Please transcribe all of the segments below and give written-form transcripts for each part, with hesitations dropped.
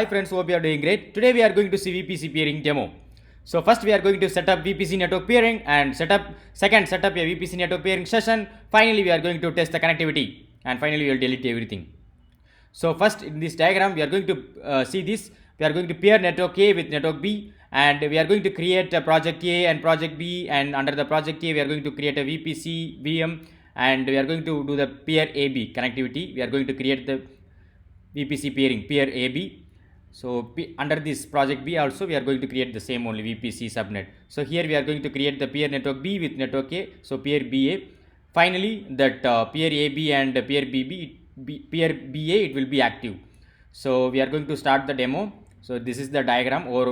Hi friends, hope you are doing great. Today we are going to see VPC peering demo. So first we are going to set up VPC network peering and set up a VPC network peering session. Finally we are going to test the connectivity and finally we will delete everything. So first in this diagram we are going to see this. We are going to pair network A with network B and we are going to create a project A and project B, and under the project A we are going to create a VPC VM and we are going to do the pair AB connectivity. We are going to create the VPC peering pair AB. So under this project B also we are going to create the same only VPC subnet. So here we are going to create the peer network B with network A. So peer BA. Finally that peer AB and peer peer BA, it will be active. So we are going to start the demo. So this is the diagram, or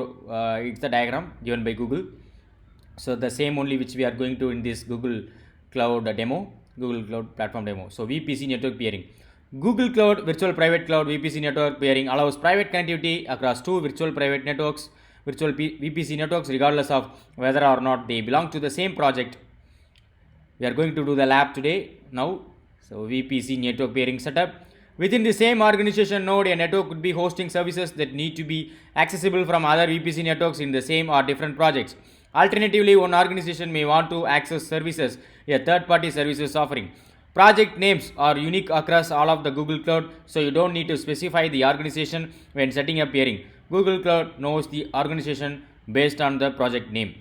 it's the diagram given by Google. So the same only which we are going to in this Google Cloud demo, Google Cloud Platform demo. So VPC network peering. Google Cloud Virtual Private Cloud VPC network peering allows private connectivity across two virtual private networks, VPC networks, regardless of whether or not they belong to the same project. We are going to do the lab today now. So VPC network peering setup. Within the same organization node, a network could be hosting services that need to be accessible from other VPC networks in the same or different projects. Alternatively, one organization may want to access services a third-party services offering. Project names are unique across all of the Google Cloud, so you don't need to specify the organization when setting up peering. Google Cloud knows the organization based on the project name.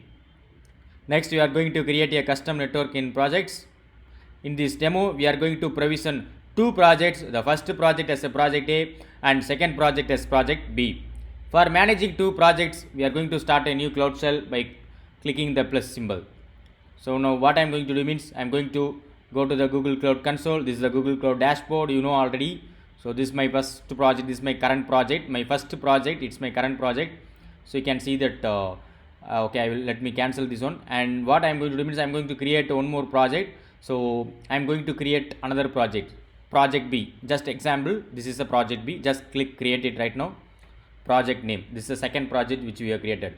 Next, we are going to create a custom network in projects. In this demo, we are going to provision two projects, the first project as a project A and second project as project B. For managing two projects, we are going to start a new Cloud Shell by clicking the plus symbol. So now what I am going to do means I am going to go to the Google Cloud console. This is the Google Cloud dashboard, you know already. So this is my first project, this is my current project, my first project, it's my current project. So you can see that okay, I will let me cancel this one, and what I am going to do means I am going to create one more project. So I am going to create another project B. Just example, this is a project B. Just click create it right now. Project name, this is the second project which we have created.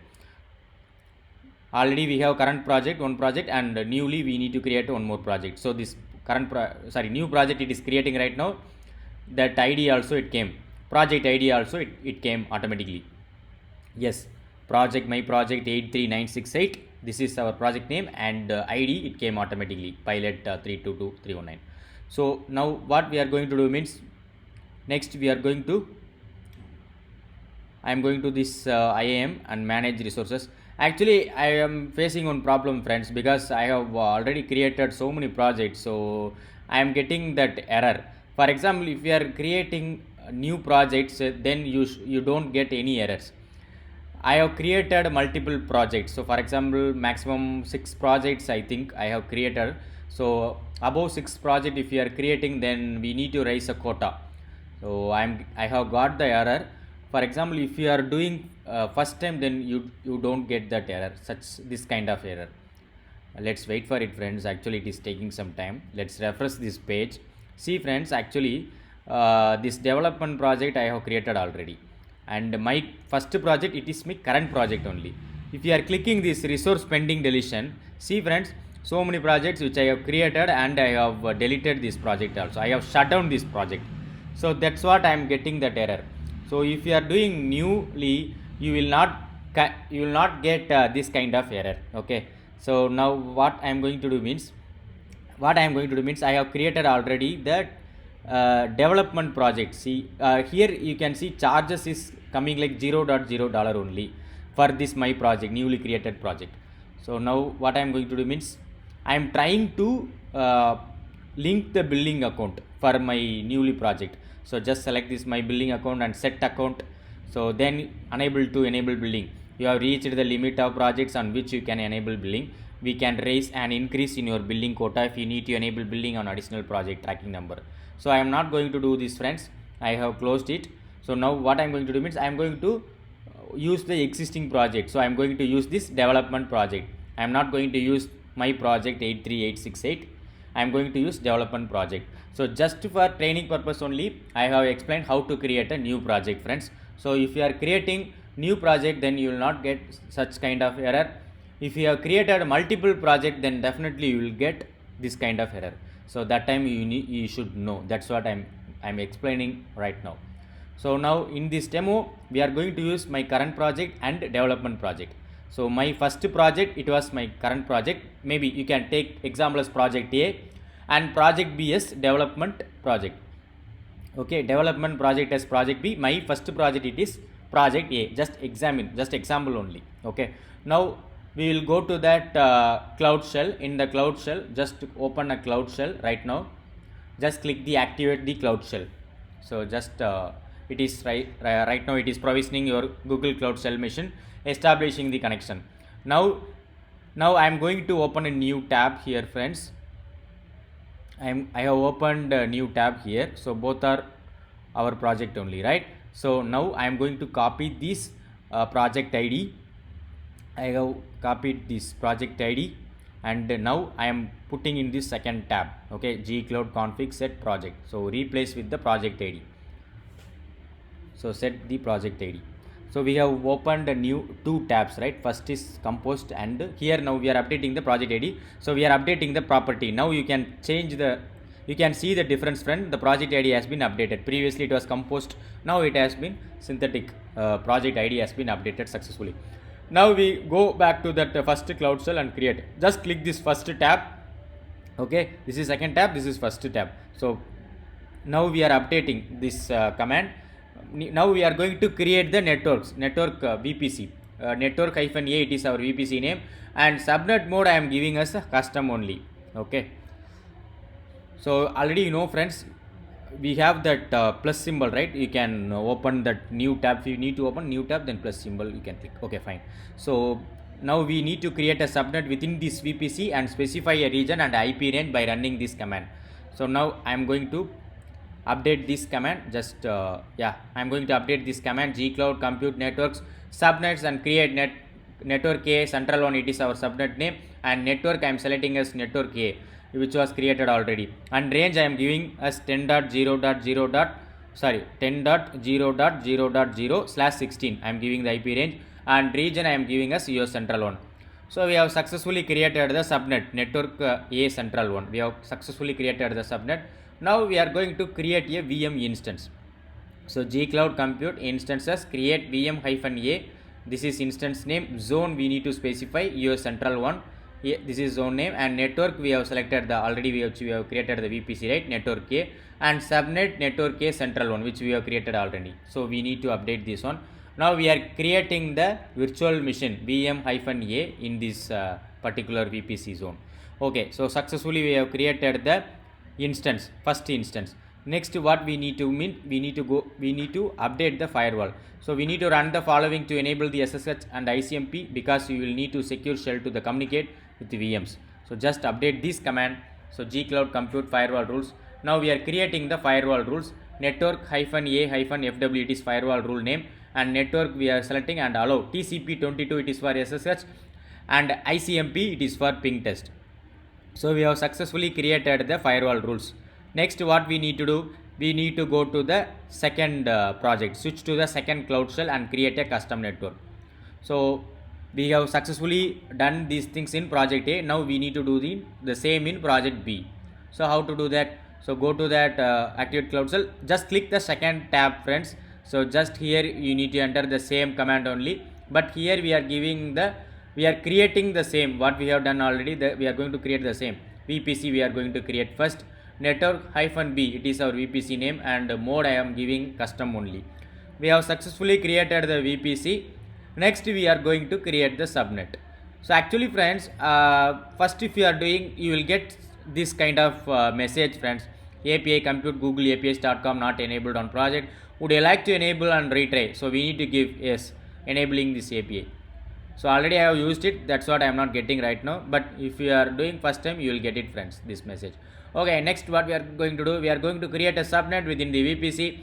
Already we have current project, one project, and newly we need to create one more project. So this new project it is creating right now. That ID also it came, project ID also it came automatically. Yes, my project 83968, this is our project name, and ID it came automatically, pilot 322319. So now what we are going to do means, next we are going to, I am going to this IAM and manage resources. Actually I am facing one problem friends, because I have already created so many projects, so I am getting that error. For example, if you are creating new projects, then you don't get any errors. I have created multiple projects. So for example, maximum 6 projects I think I have created. So above 6 project if you are creating, then we need to raise a quota. So I have got the error. For example, if you are doing first time, then you don't get that error, this kind of error. Let's wait for it friends. Actually it is taking some time. Let's refresh this page. See friends, actually this development project I have created already, and my first project it is my current project only. If you are clicking this resource pending deletion, see friends, so many projects which I have created, and I have deleted this project also. I have shut down this project. So that's what I am getting that error. So if you are doing newly, you will not get this kind of error. Okay. So now what I am going to do means, I have created already that development project. See here you can see charges is coming like $0.0 only for this my project, newly created project. So now what I am going to do means, I am trying to link the billing account for my newly project. So just select this my billing account and set account. So then unable to enable billing. You have reached the limit of projects on which you can enable billing. We can raise an increase in your billing quota if you need to enable billing on additional project tracking number. So I am not going to do this friends. I have closed it. So now what I am going to do means, I am going to use the existing project. So I am going to use this development project. I am not going to use my project 83868. I am going to use development project. So just for training purpose only, I have explained how to create a new project friends. So if you are creating new project, then you will not get such kind of error. If you have created multiple project, then definitely you will get this kind of error. So that time you should know. That's what I'm explaining right now. So now in this demo, we are going to use my current project and development project. So my first project, it was my current project. Maybe you can take example as project A and project B as development project. Okay, development project as project B. My first project, it is project A. Just example only. Okay. Now we will go to that cloud shell. In the cloud shell, just open a cloud shell right now. Just click the activate the cloud shell. So just it is right now it is provisioning your Google Cloud Shell machine, establishing the connection. Now I am going to open a new tab here, friends. I have opened a new tab here. So both are our project only, right? So now I am going to copy this project ID. I have copied this project ID, and now I am putting in this second tab. Okay, gcloud config set project. So replace with the project ID. So set the project ID. So we have opened a new two tabs, right? First is compost, and here now we are updating the project ID. So we are updating the property. Now you can change the, you can see the difference, friend. The project ID has been updated. Previously it was compost. Now it has been synthetic. Project ID has been updated successfully. Now we go back to that first cloud shell and create. Just click this first tab. Okay, this is second tab. This is first tab. So now we are updating this command. Now we are going to create the network VPC. Network -A, it is our VPC name, and subnet mode I am giving as a custom only. Okay. So already you know, friends, we have that plus symbol, right? You can open that new tab. If you need to open new tab, then plus symbol you can click. Okay, fine. So now we need to create a subnet within this VPC and specify a region and IP range by running this command. So now I am going to update this command. Just I am going to update this command gcloud compute networks subnets and create network A central one, it is our subnet name, and network I am selecting as network A, which was created already, and range I am giving as 10.0.0.0/16. I am giving the IP range, and region I am giving as US central one. So we have successfully created the subnet network A central one. We have successfully created the subnet. Now we are going to create a VM instance. So gcloud compute instances, create VM-A. This is instance name. Zone we need to specify US central one. This is zone name, and network we have selected the already we have created the VPC, right? Network A, and subnet network A central one, which we have created already. So we need to update this one. Now we are creating the virtual machine VM-A in this particular VPC zone. Okay, so successfully we have created the instance, first instance. Next, what we need to we need to update the firewall. So we need to run the following to enable the SSH and ICMP, because you will need to secure shell to the communicate with the VMs. So just update this command. So gcloud compute firewall rules. Now we are creating the firewall rules. Network -A-FW, it is firewall rule name, and network we are selecting and allow. TCP/22, it is for SSH, and ICMP, it is for ping test. So we have successfully created the firewall rules. Next, what we need to do, we need to go to the second project, switch to the second cloud shell and create a custom network. So we have successfully done these things in project A. Now we need to do the same in project B. So how to do that? So go to that activate cloud shell. Just click the second tab, friends. So just here you need to enter the same command only, but here we are creating the same what we have done already. We are going to create the same VPC. We are going to create first network-B, it is our VPC name, and mode I am giving custom only. We have successfully created the VPC. Next we are going to create the subnet. So actually, friends, first if you are doing, you will get this kind of message, friends. API compute Google APIs.com not enabled on project. Would you like to enable and retry? So we need to give yes, enabling this API. So already I have used it, that's what I am not getting right now, but if you are doing first time, you will get it, friends, this message. Okay, next what we are going to do, we are going to create a subnet within the VPC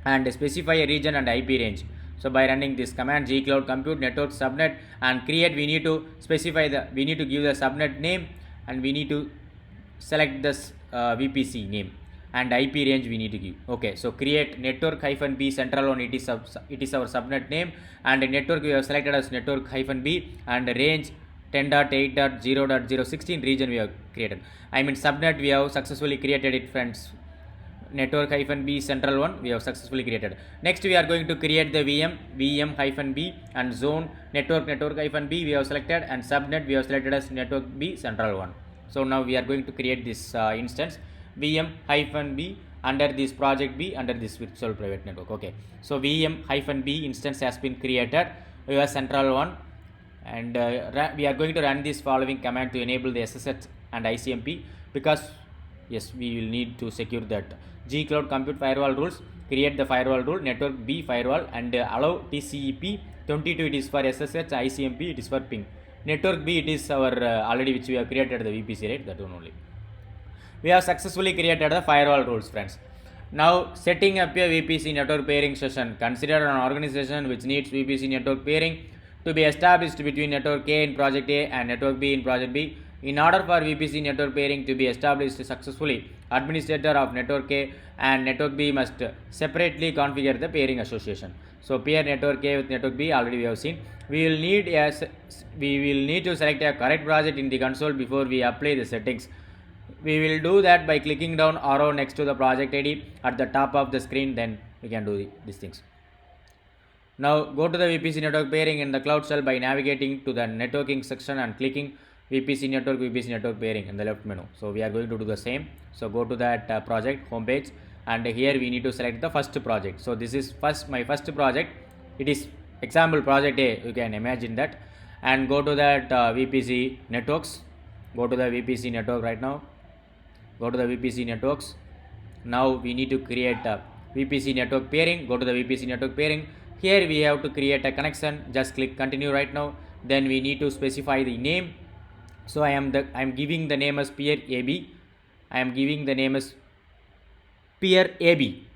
and specify a region and IP range. So by running this command gcloud compute network subnet and create, we need to specify we need to give the subnet name, and we need to select this VPC name, and IP range we need to give. Okay, so create network-B central one, it is our subnet name, and network we have selected as network-B, and range 10.8.0.016 region we have created. I mean subnet we have successfully created it, friends. network -b central one we have successfully created. Next we are going to create the VM-b and zone network -b we have selected, and subnet we have selected as network b central one. So now we are going to create this instance VM-b under this project B under this virtual private network. Okay, so VM-b instance has been created. We have central one, and we are going to run this following command to enable the SSH and ICMP, because yes, we will need to secure that. G-Cloud Compute Firewall rules, create the firewall rule network B firewall, and allow TCP 22, it is for SSH, ICMP it is for ping. Network B it is our already which we have created the VPC, right? That one only. We have successfully created the firewall rules, friends. Now setting up a VPC network pairing session. Consider an organization which needs VPC network pairing to be established between network A in project A and network B in project B. In order for VPC network pairing to be established successfully, administrator of network A and network B must separately configure the pairing association. So pair network A with network B already we have seen. We will need to select a correct project in the console before we apply the settings. We will do that by clicking down arrow next to the project ID at the top of the screen, then we can do these things. Now go to the VPC network pairing in the cloud shell by navigating to the networking section and clicking VPC network pairing in the left menu. So we are going to do the same. So go to that project homepage, and here we need to select the first project. So this is my first project. It is example project A, you can imagine that. And go to that VPC networks. Go to the VPC network right now. Go to the VPC networks. Now we need to create a VPC network pairing. Go to the VPC network pairing. Here we have to create a connection. Just click continue right now. Then we need to specify the name. So I am giving the name as peer AB. I am giving the name as peer AB.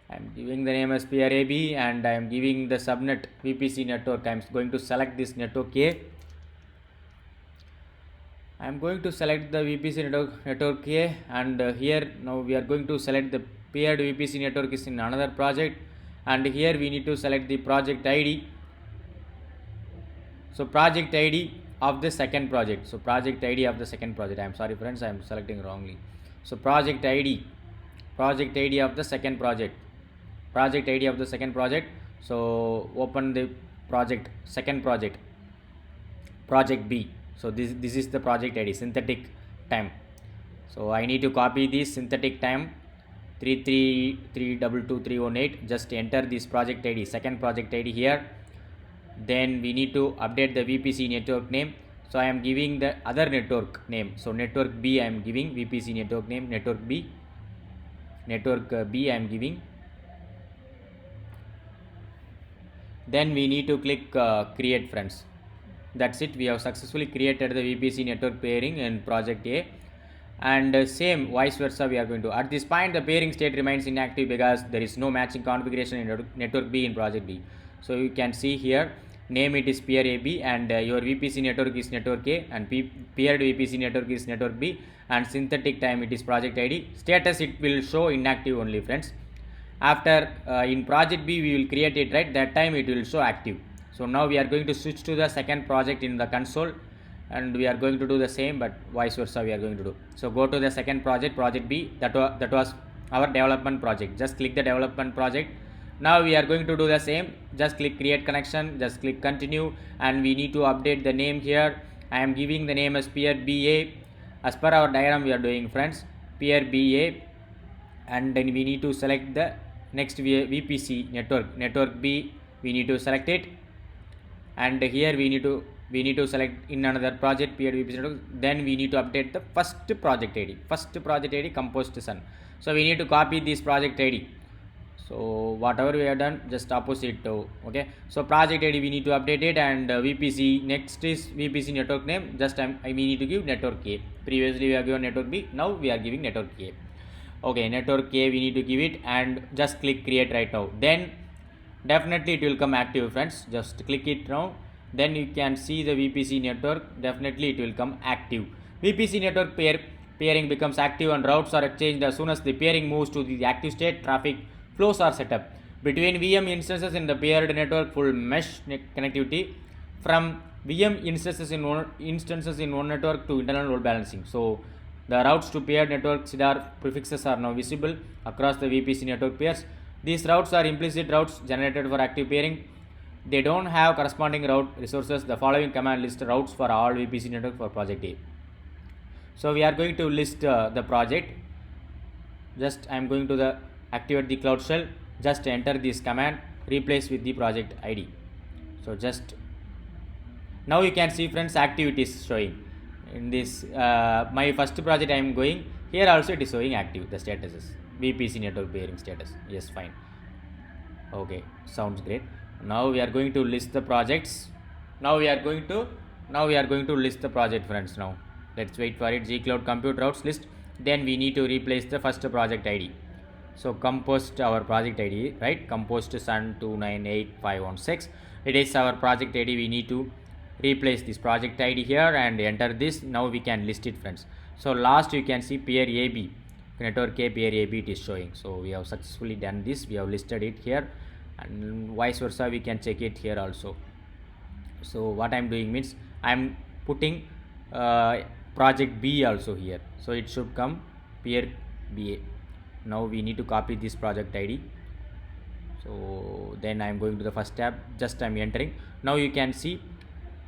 I am giving the name as peer AB, and I am giving the subnet VPC network. I am going to select this network A. I am going to select the VPC network A, and here now we are going to select the paired VPC network is in another project, and here we need to select the project ID. So project ID of the second project. So project ID of the second project. I am sorry friends, I am selecting wrongly. So project ID of the second project. Project ID of the second project. So open the second project B. So this is the project ID, synthetic time. So I need to copy this synthetic time 3332218. Just enter this project ID, second project ID here. Then we need to update the VPC network name. So I am giving the other network name. So network B I am giving VPC network name network B. Network B I am giving. Then we need to click create, friends. That's it. We have successfully created the VPC network pairing in project A, and same vice versa we are going to. At this point the pairing state remains inactive because there is no matching configuration in network B in project B. So you can see here, name it is peer AB, and your VPC network is network A, and paired VPC network is network B, and synthetic time it is project ID. Status it will show inactive only, friends. After in project B we will create it, right? That time it will show active. So now we are going to switch to the second project in the console, and we are going to do the same, but vice versa we are going to do. So go to the second project B. That was our development project. Just click the development project. Now we are going to do the same. Just click create connection. Just click continue, and we need to update the name here. I am giving the name as peer BA. As per our diagram we are doing, friends, peer BA, and then we need to select the next VPC network B. We need to select it, and here we need to select in another project paired VPC network. Then we need to update the first project ID composition. So we need to copy this project ID. So whatever we have done, just opposite. Okay, so project ID we need to update it, and VPC next is VPC network name. Just we need to give network A. Previously we have given network B, now we are giving network A. Okay, network A we need to give it, and just click create right now. Then definitely it will come active, friends. Just click it now. Then you can see the VPC network. Definitely it will come active. VPC network pairing becomes active, and routes are exchanged as soon as the pairing moves to the active state. Traffic flows are set up between VM instances in the paired network. Full mesh connectivity from VM instances in one network to internal load balancing. So The routes to paired network CIDR prefixes are now visible across the VPC network pairs. These routes are implicit routes generated for active pairing. They don't have corresponding route resources. The following command lists routes for all VPC network for project A. So we are going to list the project. Just I am going to the activate the cloud shell. Just enter this command, replace with the project ID. So just now you can see friends, activities showing in this my first project I am going here. Also it is showing active, the status is VPC network pairing status. Yes, fine. Okay, sounds great. Now we are going to list the projects. Now we are going to list the project, friends. Now let's wait for it. Gcloud compute routes list. Then we need to replace the first project ID. So compost our project ID, right? Compost sun298516. It is our project ID. We need to replace this project ID here and enter this. Now we can list it, friends. So last you can see pair AB, network A pair AB, it is showing. So we have successfully done this. We have listed it here, and vice versa we can check it here also. So what I am doing means I am putting project B also here. So it should come pair BA. Now we need to copy this project ID. So then I am going to the first tab. Just I am entering. Now you can see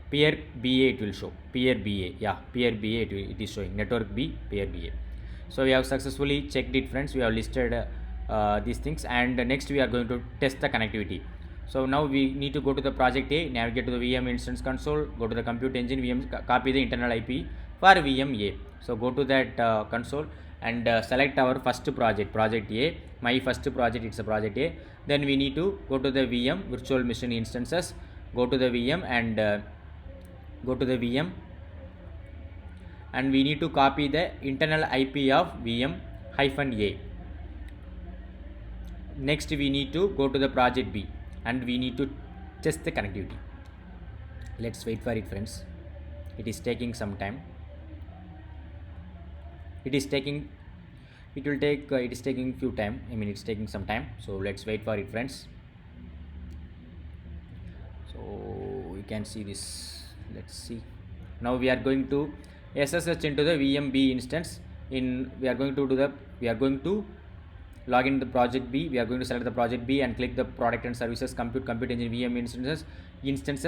pair BA, it will show pair BA. Yeah, pair BA, it is showing network B pair BA. So we have successfully checked it, friends. We have listed these things, and next we are going to test the connectivity. So now we need to go to the project A, navigate to the VM instance console, go to the compute engine, VM, copy the internal IP for VM A. So go to that console and select our first project, project A. My first project, it's a project A. Then we need to go to the VM virtual machine instances, go to the VM and go to the VM, and we need to copy the internal IP of VM-A. Next we need to go to the project B and we need to test the connectivity. Let's wait for it, friends. It is taking some time. It is taking few time. I mean, it's taking some time. So let's wait for it, friends. So we can see this. Let's see. Now we are going to SSH into the VMB instance. We are going to log in the project B. We are going to select the project B and click the product and services compute engine VM instances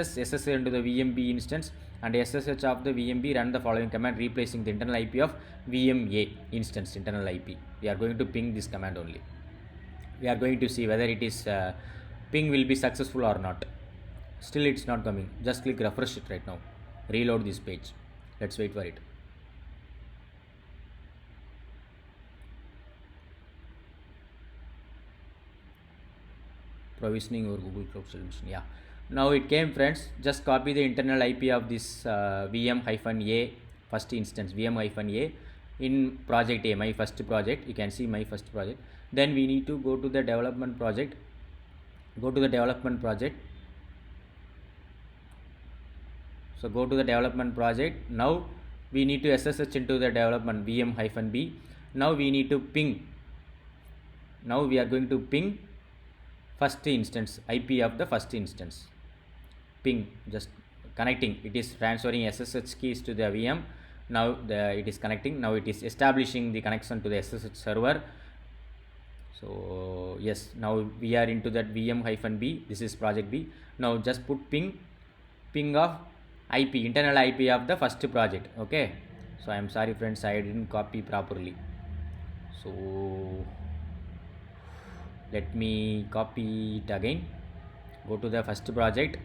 SSH into the VMB instance, and SSH of the VMB run the following command, replacing the internal IP of VMA instance internal IP. We are going to ping this command only. We are going to see whether it is ping will be successful or not. Still it's not coming. Just click refresh it right now. Reload this page. Let's wait for it. Provisioning or Google Cloud Solution. Yeah, now it came, friends. Just copy the internal IP of this VM-A first instance, VM-A in project A, my first project. You can see my first project. Then we need to go to the development project. So go to the development project. Now we need to SSH into the development VM-B. Now we need to ping. Now we are going to ping first instance, IP of the first instance. Ping, just connecting. It is transferring SSH keys to the VM. Now it is connecting. Now it is establishing the connection to the SSH server. So yes, now we are into that VM-B. This is project B. Now just put ping of IP, internal IP of the first project. Okay. So I am sorry, friends, I didn't copy properly. So let me copy it again. Go to the first project.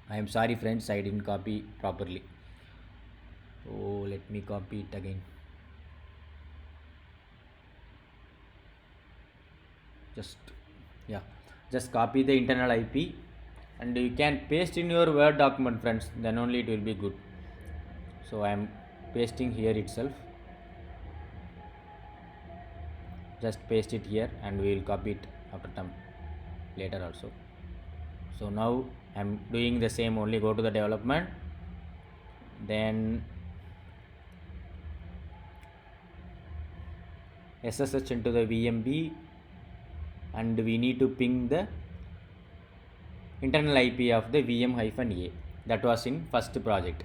I am sorry, friends, I didn't copy properly. So let me copy it again. Just copy the internal IP and you can paste in your Word document, friends. Then only it will be good. So I am pasting here itself. Just paste it here and we will copy it after time later also. So now I am doing the same only. Go to the development, then SSH into the VMB, and we need to ping the internal IP of the VM-A. That was in first project,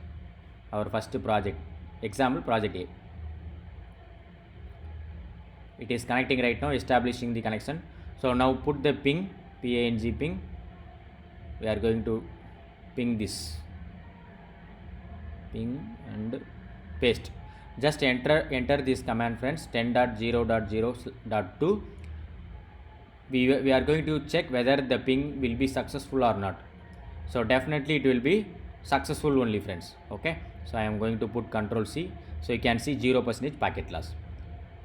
our first project, example project A. it is connecting right now, establishing the connection. So now put the ping, ping ping. We are going to ping this, ping and paste. Just enter this command, friends. 10.0.0.2. We are going to check whether the ping will be successful or not. So definitely it will be successful only, friends. Okay, so I am going to put Control C. So you can see 0% packet loss.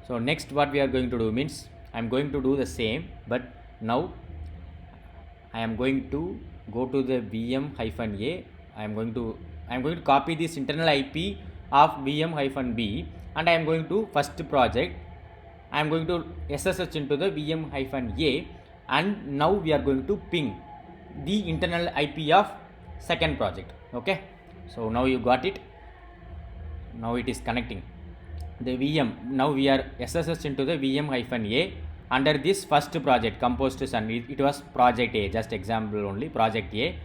So next what we are going to do means, I am going to do the same, but now I am going to go to the VM-A. I am going to copy this internal IP of VM-B, and I am going to first project. I am going to SSH into the VM-A, and now we are going to ping the internal IP of second project. Okay, so now you got it. Now it is connecting the VM. Now we are SSH into the VM-A under this first project composition. It was project A, just example only, project A.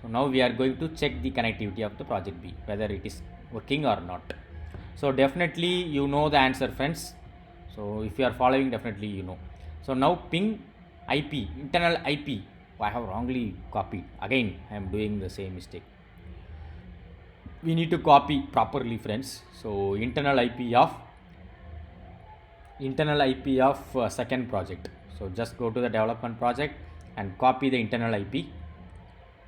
So now we are going to check the connectivity of the project B, whether it is working or not. So definitely you know the answer, friends. So if you are following, definitely you know. So now ping IP, internal IP. I have wrongly copied. Again, I am doing the same mistake. We need to copy properly, friends. So internal IP of second project. So just go to the development project and copy the internal IP.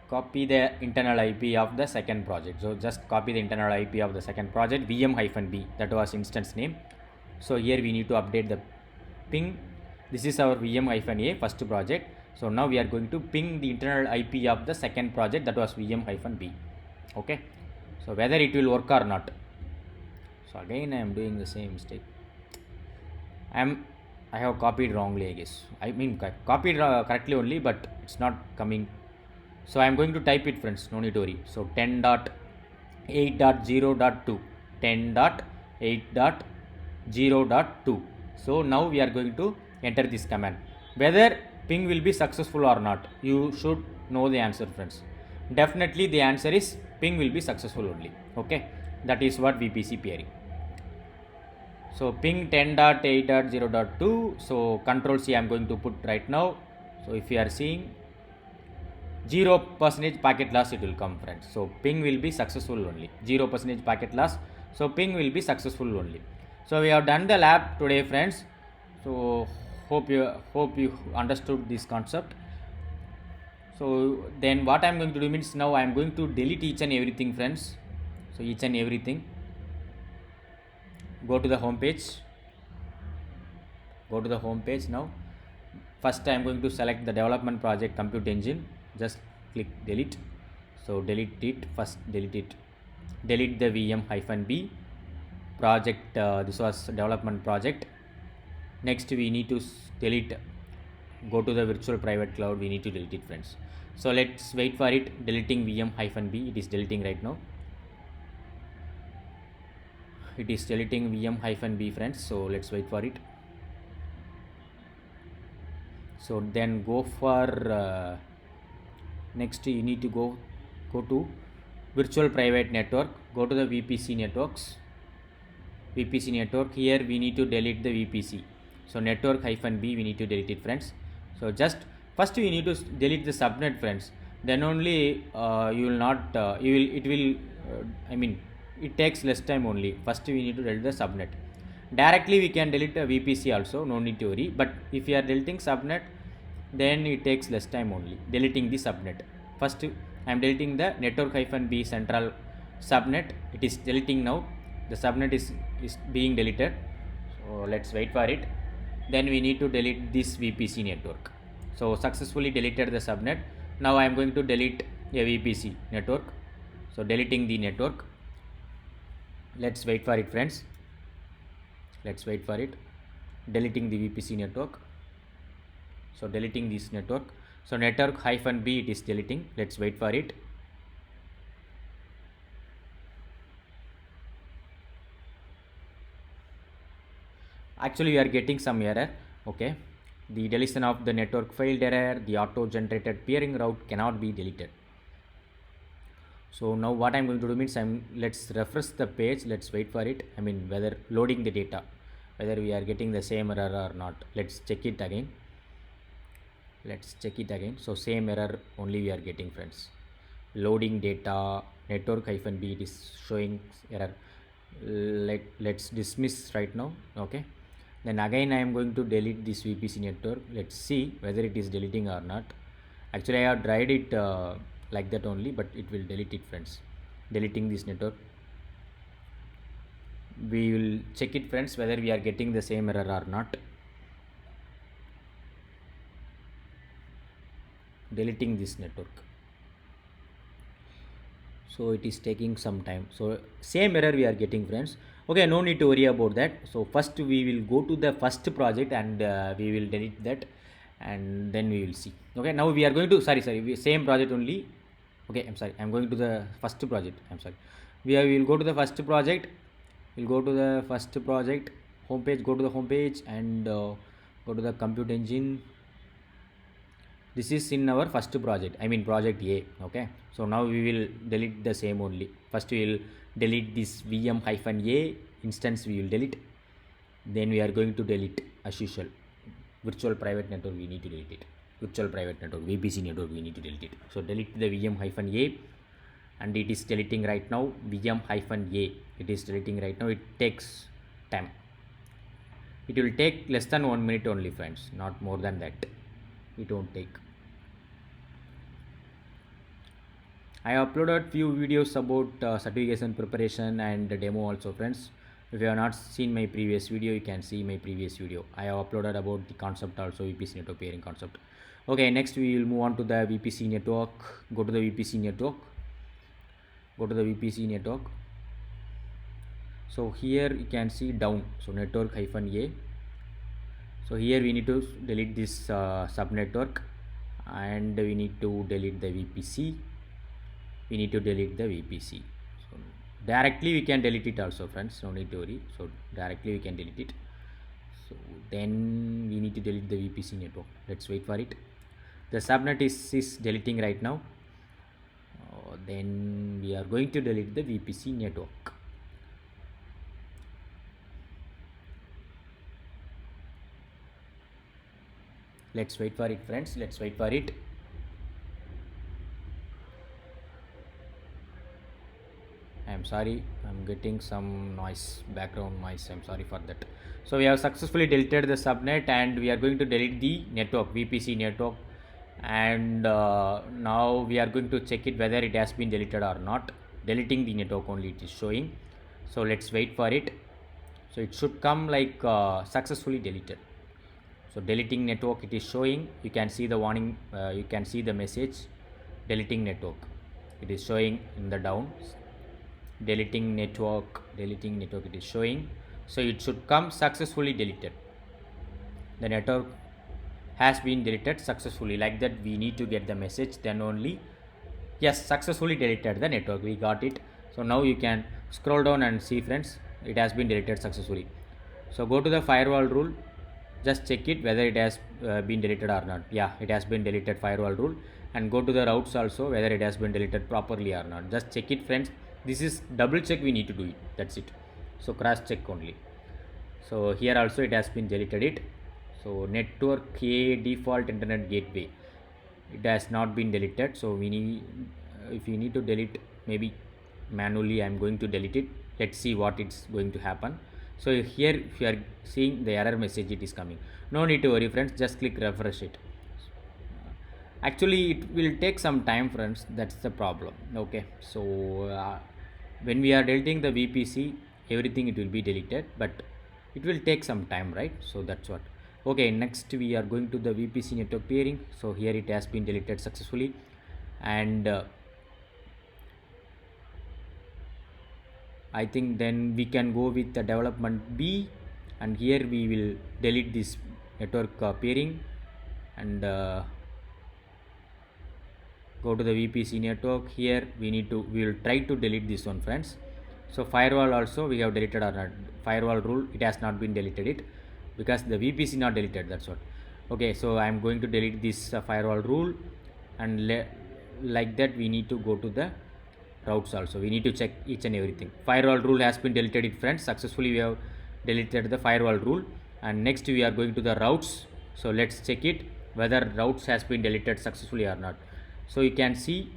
Copy the internal IP of the second project. So just copy the internal IP of the second project, VM-B. That was instance name. So here we need to update the ping. This is our VM-A first project. So now we are going to ping the internal IP of the second project, that was VM-B. Okay, so whether it will work or not. So again I am doing the same mistake. I have copied wrongly, I guess. I mean copied correctly only, but it's not coming. So I am going to type it, friends, no need to worry. So 10.8.0.2, 10.8.0.2. so now we are going to enter this command. Whether ping will be successful or not, you should know the answer, friends. Definitely the answer is ping will be successful only. Okay, that is what VPC peering. So ping 10.8.0.2. so Control C I am going to put right now. So if you are seeing 0% packet loss, it will come, friends. So ping will be successful only. 0% packet loss. So ping will be successful only. So we have done the lab today, friends. So hope you understood this concept. So then what I am going to do means, now I am going to delete each and everything, friends. So each and everything. Go to the home page. Go to the home page now. First I am going to select the development project compute engine. Just click delete. So delete it first. Delete it. Delete the VM-B project. This was development project. Next we need to delete. Go to the virtual private cloud. We need to delete it, friends. So let's wait for it. Deleting VM-B. It is deleting right now. It is deleting VM-B, friends. So let's wait for it. So then go for next you need to go to virtual private network. Go to the VPC networks. VPC network. Here we need to delete the VPC. So network-B we need to delete it, friends. So just first we need to delete the subnet, friends. Then only you will not it takes less time only. First we need to delete the subnet. Directly we can delete a VPC also, no need to worry. But if you are deleting subnet, then it takes less time only. Deleting the subnet. First I am deleting the network-B central subnet. It is deleting now. The subnet is being deleted. So let's wait for it. Then we need to delete this VPC network. So successfully deleted the subnet. Now I am going to delete a VPC network. So deleting the network. Let's wait for it, friends. Let's wait for it. Deleting the VPC network. So deleting this network. So network-B it is deleting. Let's wait for it. Actually we are getting some error. Okay, the deletion of the network failed error. The auto generated peering route cannot be deleted. So now what I'm going to do means let's refresh the page. Let's wait for it. Whether loading the data. whether we are getting the same error or not. Let's check it again. So same error only we are getting, friends. Loading data network hyphen b, it is showing error. Let's dismiss right now. Okay, then again I am going to delete this VPC network. Let's see whether it is deleting or not. Actually I have tried it like that only, but it will delete it, friends. Deleting this network. We will check it, friends, whether we are getting the same error or not. Deleting this network. So it is taking some time. So same error we are getting, friends. Okay, no need to worry about that. So first we will go to the first project and we will delete that, and then we will see. Okay, now we are going to same project only. Okay, I'm sorry, I'm going to the first project. I'm sorry, we will go to the first project. We'll go to the first project homepage. Go to the homepage and go to the compute engine. This is in our first project, I mean project A. Okay, so now we will delete the same only. First we will delete this VM-A instance, we will delete. Then we are going to delete as usual virtual private network, we need to delete it. Virtual private network, VPC network, we need to delete it. So delete the VM-A, and it is deleting right now. VM-A, it is deleting right now. It takes time. It will take less than 1 minute only, friends, not more than that. It won't take. I uploaded few videos about certification preparation and demo also, friends. If you have not seen my previous video, you can see my previous video. I have uploaded about the concept also, VPC network peering concept. Okay, next we will move on to the VPC network. Go to the VPC network. So here you can see down, so network hyphen A. So here we need to delete this sub network, and we need to delete the VPC. So directly we can delete it also, friends, no need to worry. So directly we can delete it. So then we need to delete the VPC network. Let's wait for it. The subnet is deleting right now. Then we are going to delete the VPC network. Let's wait for it, friends. Let's wait for it. I'm sorry, I'm getting some noise, background noise. I'm sorry for that. So we have successfully deleted the subnet, and we are going to delete the network, VPC network. And now we are going to check it whether it has been deleted or not. Deleting the network only it is showing. So let's wait for it. So it should come like successfully deleted. So deleting network, it is showing. You can see the warning, you can see the message deleting network. It is showing in the down. Deleting network, it is showing. So it should come successfully deleted. The network has been deleted successfully, like that we need to get the message, then only yes, successfully deleted the network, we got it. So now you can scroll down and see, friends, it has been deleted successfully. So go to the firewall rule, just check it whether it has been deleted or not. Yeah, it has been deleted, firewall rule. And go to the routes also, whether it has been deleted properly or not. Just check it, friends. This is double check, we need to do it, that's it. So cross check only. So here also it has been deleted it. So network A default internet gateway, it has not been deleted. So we need, if you need to delete, maybe manually I'm going to delete it. Let's see what it's going to happen. So here if you are seeing the error message, it is coming. No need to worry, friends, just click refresh it. Actually it will take some time, friends, that's the problem. Okay, so when we are deleting the VPC, everything it will be deleted, but it will take some time, right? So that's what. Okay, next we are going to the VPC network peering. So here it has been deleted successfully, and I think then we can go with the development B, and here we will delete this network peering, and go to the VPC network. Here we will try to delete this one, friends. So firewall also we have deleted or not. Firewall rule, it has not been deleted it, because the VPC not deleted, that's what. Okay, so I am going to delete this firewall rule, and like that we need to go to the routes also. We need to check each and everything. Firewall rule has been deleted it, friends. Successfully we have deleted the firewall rule. And next we are going to the routes. So let's check it whether routes has been deleted successfully or not. So you can see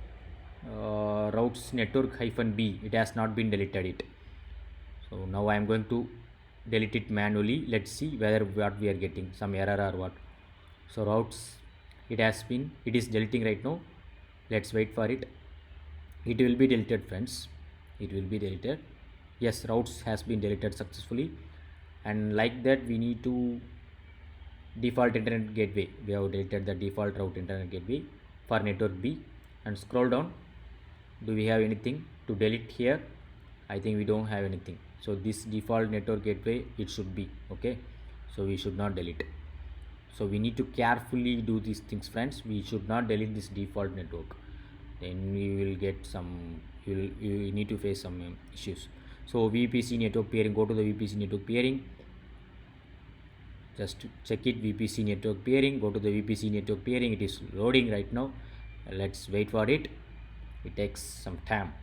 routes network -b, it has not been deleted it. So now I am going to delete it manually. Let's see whether what we are getting some error or what. So routes, it is deleting right now. Let's wait for it. It will be deleted, friends. It will be deleted. Yes, routes has been deleted successfully. And like that, we need to default internet gateway. We have deleted the default route internet gateway for network B. And scroll down. Do we have anything to delete here? I think we don't have anything. So this default network gateway, it should be okay. So we should not delete. So we need to carefully do these things, friends. We should not delete this default network. Then we will get some, you need to face some issues. So VPC network peering, go to the VPC network peering. Just check it, VPC network peering, go to the VPC network peering. It is loading right now. Let's wait for it. It takes some time.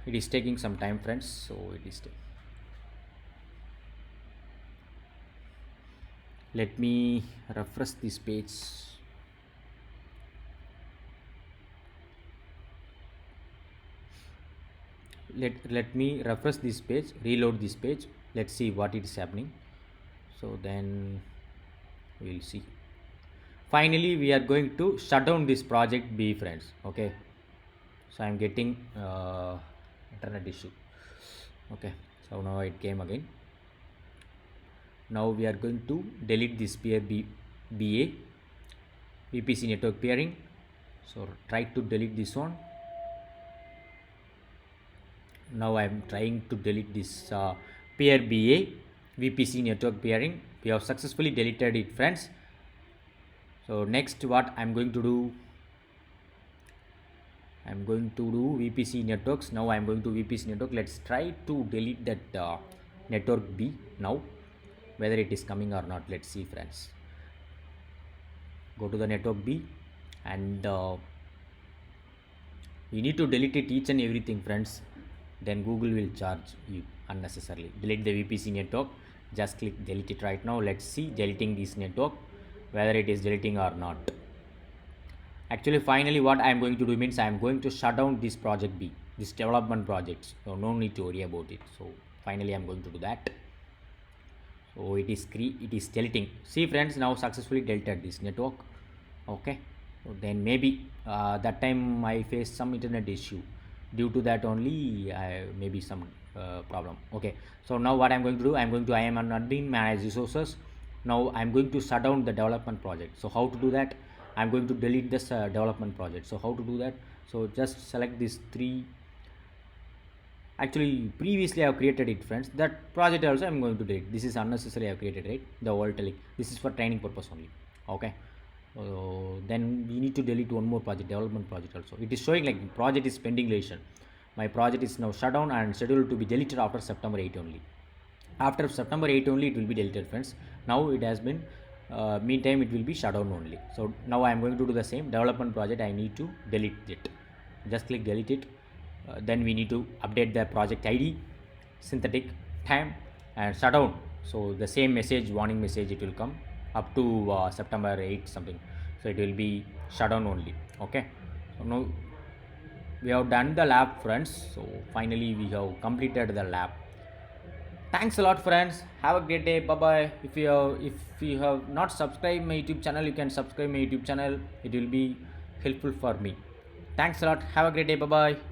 It is taking some time, friends. So it is let me refresh this page. Let me refresh this page, reload this page. Let's see what is happening. So then we'll see. Finally we are going to shut down this project B, friends. Okay, so I'm getting internet issue. Okay, so now it came again. Now we are going to delete this peer BA VPC network peering. So try to delete this one. Now I am trying to delete this peer BA VPC network peering. We have successfully deleted it, friends. So next what I'm going to do, I'm going to do VPC networks. Now I'm going to VPC network. Let's try to delete that network B now, whether it is coming or not. Let's see, friends. Go to the network B and you need to delete it each and everything, friends. Then Google will charge you unnecessarily. Delete the VPC network. Just click delete it right now. Let's see deleting this network, whether it is deleting or not. Actually, finally what I am going to do means I am going to shut down this project B, this development project. So no need to worry about it. So finally I am going to do that. So it is deleting. See, friends, now successfully deleted this network. Okay, so then maybe that time I faced some internet issue. Due to that only maybe some problem. Okay, so now what I'm going to do, I am an admin, manage resources. Now I'm going to shut down the development project. So how to do that? I'm going to delete this development project. So how to do that? So just select these three. Actually previously I have created it, friends. That project also I'm going to delete. This is unnecessary I have created, right? The whole telling. This is for training purpose only. Okay. Then we need to delete one more project, development project also. It is showing like project is pending deletion. My project is now shut down and scheduled to be deleted after September 8 only. After September 8 only it will be deleted, friends. Now it has been meantime it will be shut down only. So now I am going to do the same development project. I need to delete it. Just click delete it. Then we need to update the project ID, synthetic, time, and shut down. So the same message, warning message, it will come up to September 8 something. So it will be shut down only. Okay, so now we have done the lab, friends. So finally we have completed the lab. Thanks a lot, friends. Have a great day. Bye bye. If you have not subscribed my YouTube channel, you can subscribe my YouTube channel. It will be helpful for me. Thanks a lot. Have a great day. Bye bye.